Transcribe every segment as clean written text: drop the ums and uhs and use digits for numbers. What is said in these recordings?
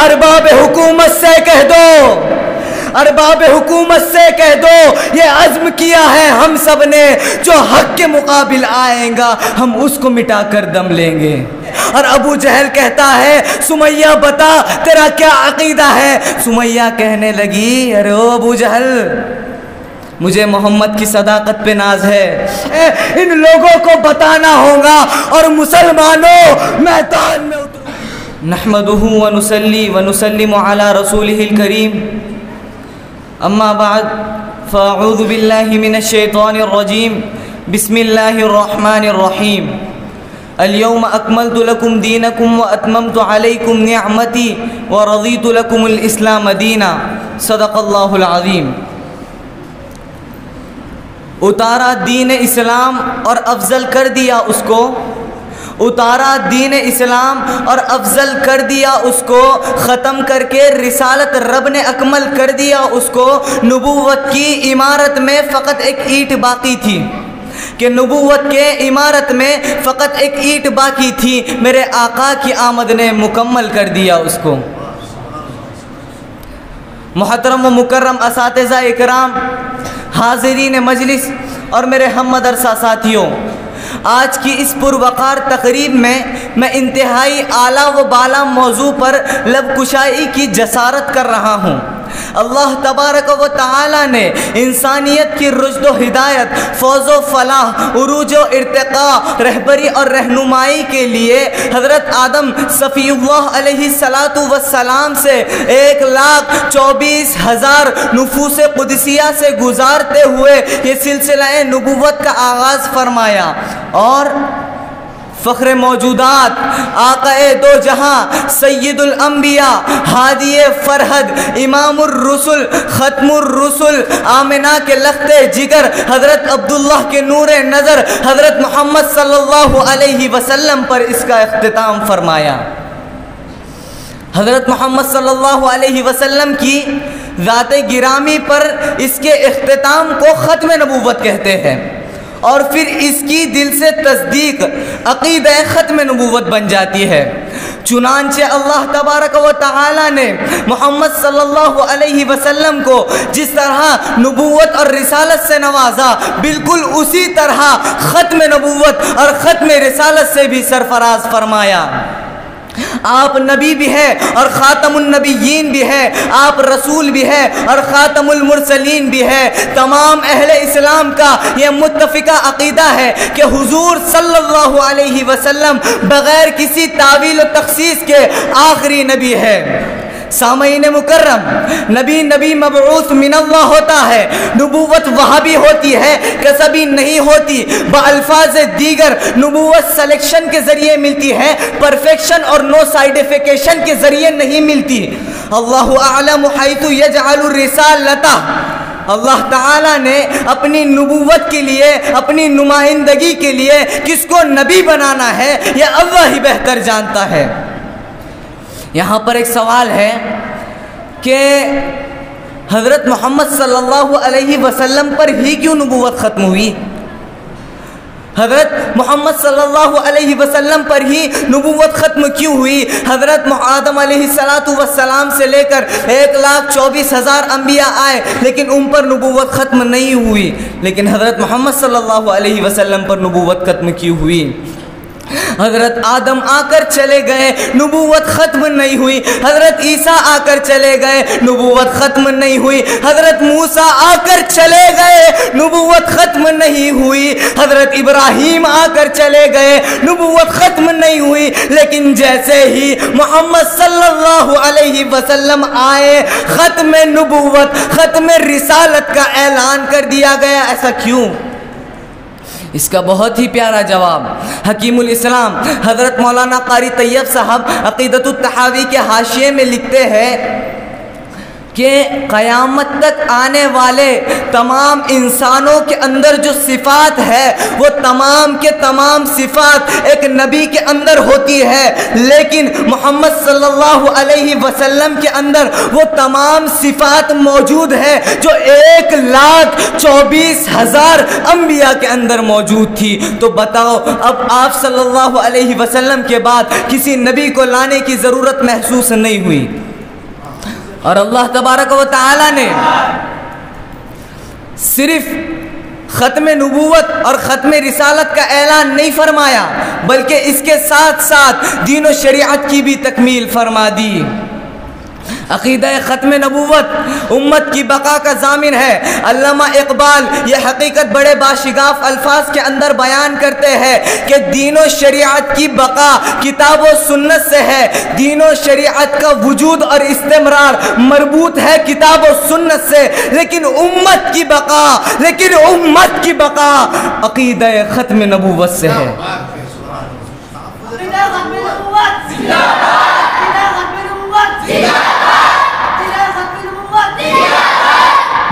ارباب حکومت سے کہہ دو، ارباب حکومت سے کہہ دو یہ عزم کیا ہے ہم سب نے، جو حق کے مقابل آئیں گا ہم اس کو مٹا کر دم لیں گے۔ اور ابو جہل کہتا ہے سمیہ بتا تیرا کیا عقیدہ ہے؟ سمیہ کہنے لگی ارے او ابو جہل، مجھے محمد کی صداقت پہ ناز ہے، ان لوگوں کو بتانا ہوگا اور مسلمانوں میدان میں اترو۔ نحمدہ ونصلی ونسلم علی رسولہ الکریم، اما بعد فاعوذ باللہ من الشیطان الرجیم، بسم اللہ الرحمن الرحیم۔ اليوم اکملت لکم دینکم واتممت علیکم نعمتی ورضیت لکم الاسلام دینا، صدق اللہ العظیم۔ اتارا دین اسلام اور افضل کر دیا اس کو، اتارا دین اسلام اور افضل کر دیا اس کو، ختم کر کے رسالت رب نے اکمل کر دیا اس کو۔ نبوت کی عمارت میں فقط ایک اینٹ باقی تھی، کہ نبوت کے عمارت میں فقط ایک اینٹ باقی تھی، میرے آقا کی آمد نے مکمل کر دیا اس کو۔ محترم و مکرم اساتذہ اکرام، حاضرین مجلس اور میرے ہم مدرسہ ساتھیوں، آج کی اس پروقار تقریب میں انتہائی اعلیٰ و بالا موضوع پر لب کشائی کی جسارت کر رہا ہوں۔ اللہ تبارک و تعالی نے انسانیت کی رشد و ہدایت، فوز و فلاح، عروج و ارتقاء، رہبری اور رہنمائی کے لیے حضرت آدم صفی اللہ علیہ السلام سے 1,24,000 نفوس قدسیہ سے گزارتے ہوئے یہ سلسلہ نبوت کا آغاز فرمایا، اور فخر موجودات، آقا دو جہاں، سید الانبیاء، ہادی فرحد، امام الرسل، ختم الرسل، آمنہ کے لخت جگر، حضرت عبداللہ کے نور نظر، حضرت محمد صلی اللہ علیہ وسلم پر اس کا اختتام فرمایا۔ حضرت محمد صلی اللہ علیہ وسلم کی ذات گرامی پر اس کے اختتام کو ختم نبوت کہتے ہیں، اور پھر اس کی دل سے تصدیق عقیدہ ختم نبوت بن جاتی ہے۔ چنانچہ اللہ تبارک و تعالی نے محمد صلی اللہ علیہ وسلم کو جس طرح نبوت اور رسالت سے نوازا، بالکل اسی طرح ختم نبوت اور ختم رسالت سے بھی سرفراز فرمایا۔ آپ نبی بھی ہے اور خاتم النبیین بھی ہے، آپ رسول بھی ہے اور خاتم المرسلین بھی ہے۔ تمام اہل اسلام کا یہ متفقہ عقیدہ ہے کہ حضور صلی اللہ علیہ وسلم بغیر کسی تعویل و تخصیص کے آخری نبی ہے۔ سامعین مکرم، نبی مبعوث من اللہ ہوتا ہے، نبوت وہابی ہوتی ہے، کسبی نہیں ہوتی۔ بالفاظ دیگر نبوت سلیکشن کے ذریعے ملتی ہے، پرفیکشن اور نو سائیڈیفیکیشن کے ذریعے نہیں ملتی۔ اللہ اعلم حیث یجعل الرسالۃ، اللہ تعالیٰ نے اپنی نبوت کے لیے، اپنی نمائندگی کے لیے کس کو نبی بنانا ہے یہ اللہ ہی بہتر جانتا ہے۔ یہاں پر ایک سوال ہے کہ حضرت محمد صلی اللہ علیہ وسلم پر ہی کیوں نبوت ختم ہوئی؟ حضرت محمد صلی اللہ علیہ وسلم پر ہی نبوت ختم کیوں ہوئی؟ حضرت آدم علیہ السلام سے لے کر 1,24,000 انبیاء آئے لیکن ان پر نبوت ختم نہیں ہوئی، لیکن حضرت محمد صلی اللہ علیہ وسلم پر نبوت ختم کیوں ہوئی؟ حضرت آدم آ کر چلے گئے، نبوت ختم نہیں ہوئی۔ حضرت عیسیٰ آ کر چلے گئے، نبوت ختم نہیں ہوئی۔ حضرت موسیٰ آ کر چلے گئے، نبوت ختم نہیں ہوئی۔ حضرت ابراہیم آ کر چلے گئے، نبوت ختم نہیں ہوئی۔ لیکن جیسے ہی محمد صلی اللہ علیہ وسلم آئے، ختم نبوت، ختم رسالت کا اعلان کر دیا گیا۔ ایسا کیوں؟ اس کا بہت ہی پیارا جواب حکیم الاسلام حضرت مولانا قاری طیب صاحب عقیدۃ الطحاوی کے حاشیے میں لکھتے ہیں کہ قیامت تک آنے والے تمام انسانوں کے اندر جو صفات ہے وہ تمام کے تمام صفات ایک نبی کے اندر ہوتی ہے، لیکن محمد صلی اللہ علیہ وسلم کے اندر وہ تمام صفات موجود ہے جو 1,24,000 انبیاء کے اندر موجود تھی۔ تو بتاؤ اب آپ صلی اللہ علیہ وسلم کے بعد کسی نبی کو لانے کی ضرورت محسوس نہیں ہوئی؟ اور اللہ تبارک و تعالی نے صرف ختم نبوت اور ختم رسالت کا اعلان نہیں فرمایا، بلکہ اس کے ساتھ ساتھ دین و شریعت کی بھی تکمیل فرما دی۔ عقیدہ ختم نبوت امت کی بقا کا ضامن ہے۔ علامہ اقبال یہ حقیقت بڑے باشگاف الفاظ کے اندر بیان کرتے ہیں کہ دین و شریعت کی بقا کتاب و سنت سے ہے۔ دین و شریعت کا وجود اور استمرار مربوط ہے کتاب و سنت سے، لیکن امت کی بقا عقیدہ ختم نبوت سے ہے۔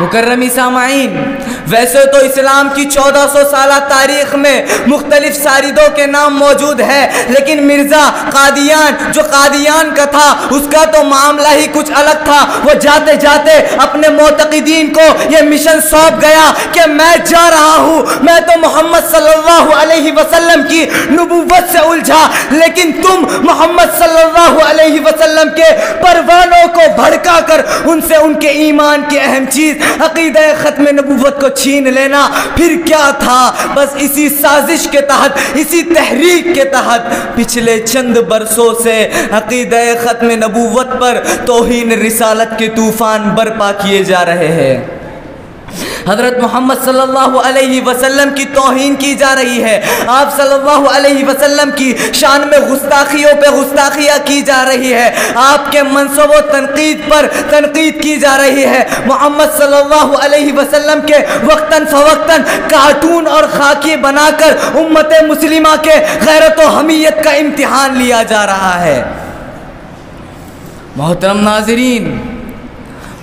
مکرمی سامعین، ویسے تو اسلام کی 1400 سالہ تاریخ میں مختلف ساردوں کے نام موجود ہے، لیکن مرزا قادیان جو قادیان کا تھا اس کا تو معاملہ ہی کچھ الگ تھا۔ وہ جاتے جاتے اپنے معتقدین کو یہ مشن سونپ گیا کہ میں جا رہا ہوں، میں تو محمد صلی اللہ علیہ وسلم کی نبوت سے الجھا، لیکن تم محمد صلی اللہ علیہ وسلم کے پروانوں کو بھڑکا کر ان سے ان کے ایمان کی اہم چیز عقیدہ ختم نبوت کو چھین لینا پھر کیا تھا؟ بس اسی سازش کے تحت، اسی تحریک کے تحت پچھلے چند برسوں سے عقیدہ ختم نبوت پر توہین رسالت کے طوفان برپا کیے جا رہے ہیں۔ حضرت محمد صلی اللہ علیہ وسلم کی توہین کی جا رہی ہے، آپ صلی اللہ علیہ وسلم کی شان میں گستاخیوں پہ گستاخیاں کی جا رہی ہے، آپ کے منصب و تنقید پر تنقید کی جا رہی ہے، محمد صلی اللہ علیہ وسلم کے وقتاً فوقتاً کارٹون اور خاکی بنا کر امت مسلمہ کے غیرت و حمیت کا امتحان لیا جا رہا ہے۔ محترم ناظرین،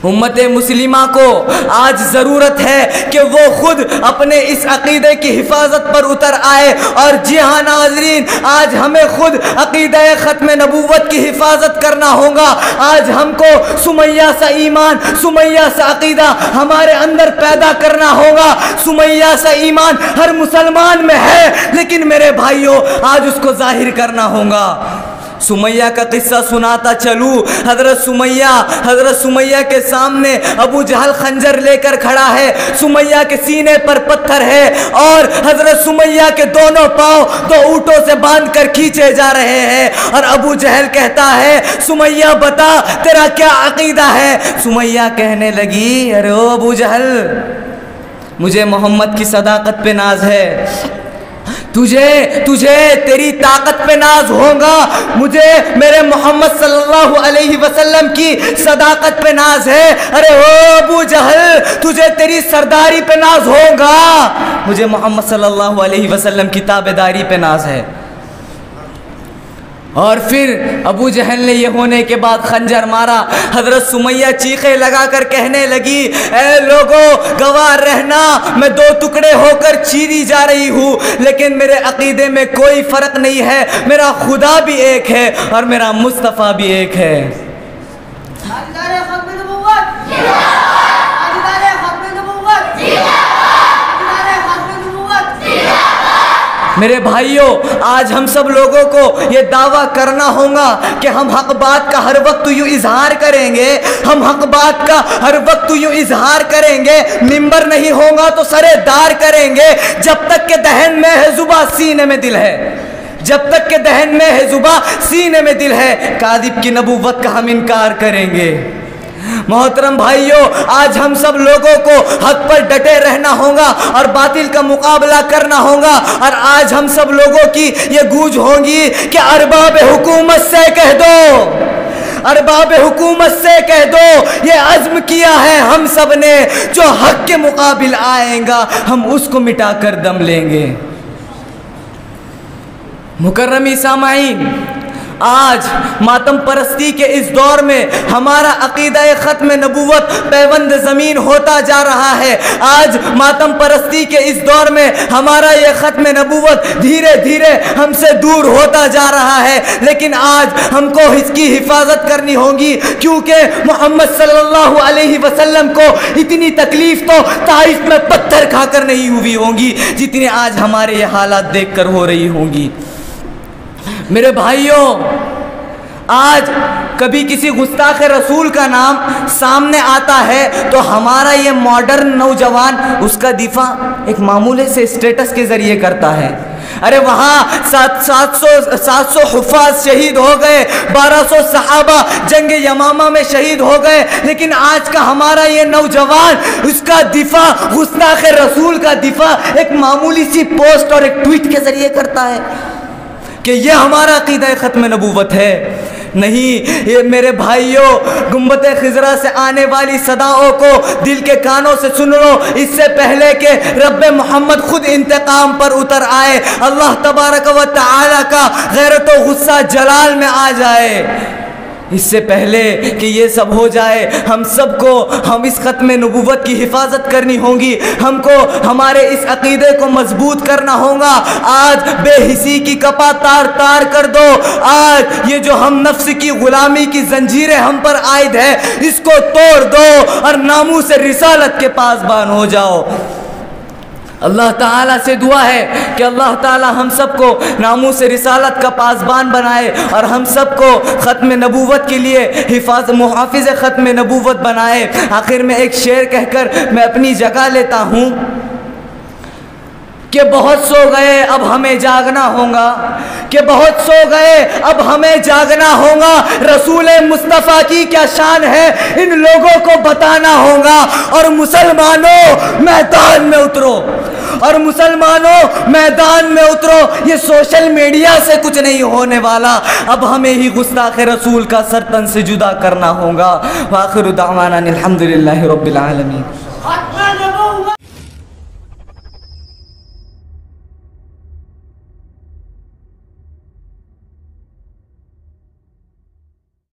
امت مسلمہ کو آج ضرورت ہے کہ وہ خود اپنے اس عقیدے کی حفاظت پر اتر آئے، اور جی ہاں ناظرین، آج ہمیں خود عقیدہ ختم نبوت کی حفاظت کرنا ہوگا۔ آج ہم کو سمیہ سا ایمان، سمیہ سا عقیدہ ہمارے اندر پیدا کرنا ہوگا۔ سمیہ سا ایمان ہر مسلمان میں ہے، لیکن میرے بھائیوں آج اس کو ظاہر کرنا ہوگا۔ سمیہ کا قصہ سناتا چلوں۔ حضرت سمیہ کے سامنے ابو جہل خنجر لے کر کھڑا ہے، سمیہ کے سینے پر پتھر ہے، اور حضرت سمیہ کے دونوں پاؤں دو اونٹوں سے باندھ کر کھینچے جا رہے ہیں، اور ابو جہل کہتا ہے سمیہ بتا تیرا کیا عقیدہ ہے؟ سمیہ کہنے لگی ارے او ابو جہل، مجھے محمد کی صداقت پہ ناز ہے، تجھے تیری طاقت پہ ناز ہوگا، مجھے میرے محمد صلی اللہ علیہ وسلم کی صداقت پہ ناز ہے۔ ارے او ابو جہل، تجھے تیری سرداری پہ ناز ہوگا، مجھے محمد صلی اللہ علیہ وسلم کی تابعداری پہ ناز ہے۔ اور پھر ابو جہل نے یہ ہونے کے بعد خنجر مارا۔ حضرت سمیہ چیخے لگا کر کہنے لگی اے لوگوں گواہ رہنا، میں دو ٹکڑے ہو کر چیری جا رہی ہوں، لیکن میرے عقیدے میں کوئی فرق نہیں ہے، میرا خدا بھی ایک ہے اور میرا مصطفیٰ بھی ایک ہے۔ میرے بھائیوں، آج ہم سب لوگوں کو یہ دعویٰ کرنا ہوگا کہ ہم حق بات کا ہر وقت یوں اظہار کریں گے، ہم حق بات کا ہر وقت یوں اظہار کریں گے، ممبر نہیں ہوگا تو سرے دار کریں گے، جب تک کہ دہن میں ہے زباں سینے میں دل ہے، جب تک کہ دہن میں ہے زباں سینے میں دل ہے، کاذب کی نبوت کا ہم انکار کریں گے۔ محترم بھائیوں، آج ہم سب لوگوں کو حق پر ڈٹے رہنا ہوگا اور باطل کا مقابلہ کرنا ہوگا، اور آج ہم سب لوگوں کی یہ گونج ہوگی کہ ارباب حکومت سے کہہ دو، ارباب حکومت سے کہہ دو، یہ عزم کیا ہے ہم سب نے، جو حق کے مقابل آئے گا ہم اس کو مٹا کر دم لیں گے۔ مکرمی سامعین، آج ماتم پرستی کے اس دور میں ہمارا عقیدہ ختم نبوت پیوند زمین ہوتا جا رہا ہے۔ آج ماتم پرستی کے اس دور میں ہمارا یہ ختم نبوت دھیرے دھیرے ہم سے دور ہوتا جا رہا ہے، لیکن آج ہم کو اس کی حفاظت کرنی ہوگی، کیونکہ محمد صلی اللہ علیہ وسلم کو اتنی تکلیف تو طائف میں پتھر کھا کر نہیں ہوئی ہوگی جتنی آج ہمارے یہ حالات دیکھ کر ہو رہی ہوں گی۔ میرے بھائیوں، آج کبھی کسی گستاخ رسول کا نام سامنے آتا ہے تو ہمارا یہ ماڈرن نوجوان اس کا دفاع ایک معمولی سے اسٹیٹس کے ذریعے کرتا ہے. ارے وہاں 700 حفاظ شہید ہو گئے, 1200 صحابہ جنگ یمامہ میں شہید ہو گئے, لیکن آج کا ہمارا یہ نوجوان اس کا دفاع, گستاخ رسول کا دفاع ایک معمولی سی پوسٹ اور ایک ٹویٹ کے ذریعے کرتا ہے کہ یہ ہمارا عقیدہ ختم نبوت ہے. نہیں, یہ میرے بھائیوں, گنبد خضرا سے آنے والی صداؤں کو دل کے کانوں سے سن لو, اس سے پہلے کہ رب محمد خود انتقام پر اتر آئے, اللہ تبارک و تعالی کا غیرت و غصہ جلال میں آ جائے, اس سے پہلے کہ یہ سب ہو جائے ہم سب کو اس ختم نبوت کی حفاظت کرنی ہوگی, ہم کو ہمارے اس عقیدے کو مضبوط کرنا ہوگا. آج بے حسی کی کپا تار تار کر دو, آج یہ جو ہم نفس کی غلامی کی زنجیریں ہم پر عائد ہے اس کو توڑ دو اور ناموس رسالت کے پاسبان ہو جاؤ. اللہ تعالیٰ سے دعا ہے کہ اللہ تعالیٰ ہم سب کو ناموس رسالت کا پاسبان بنائے اور ہم سب کو ختم نبوت کے لیے محافظ ختم نبوت بنائے. آخر میں ایک شعر کہہ کر میں اپنی جگہ لیتا ہوں کہ بہت سو گئے اب ہمیں جاگنا ہوگا, کہ بہت سو گئے اب ہمیں جاگنا ہوگا, رسول مصطفیٰ کی کیا شان ہے ان لوگوں کو بتانا ہوگا. اور مسلمانوں میدان میں اترو, اور مسلمانوں میدان میں اترو, یہ سوشل میڈیا سے کچھ نہیں ہونے والا, اب ہمیں ہی گستاخ رسول کا سر تن سے جدا کرنا ہوگا. وآخر دعوانا الحمدللہ رب العالمین.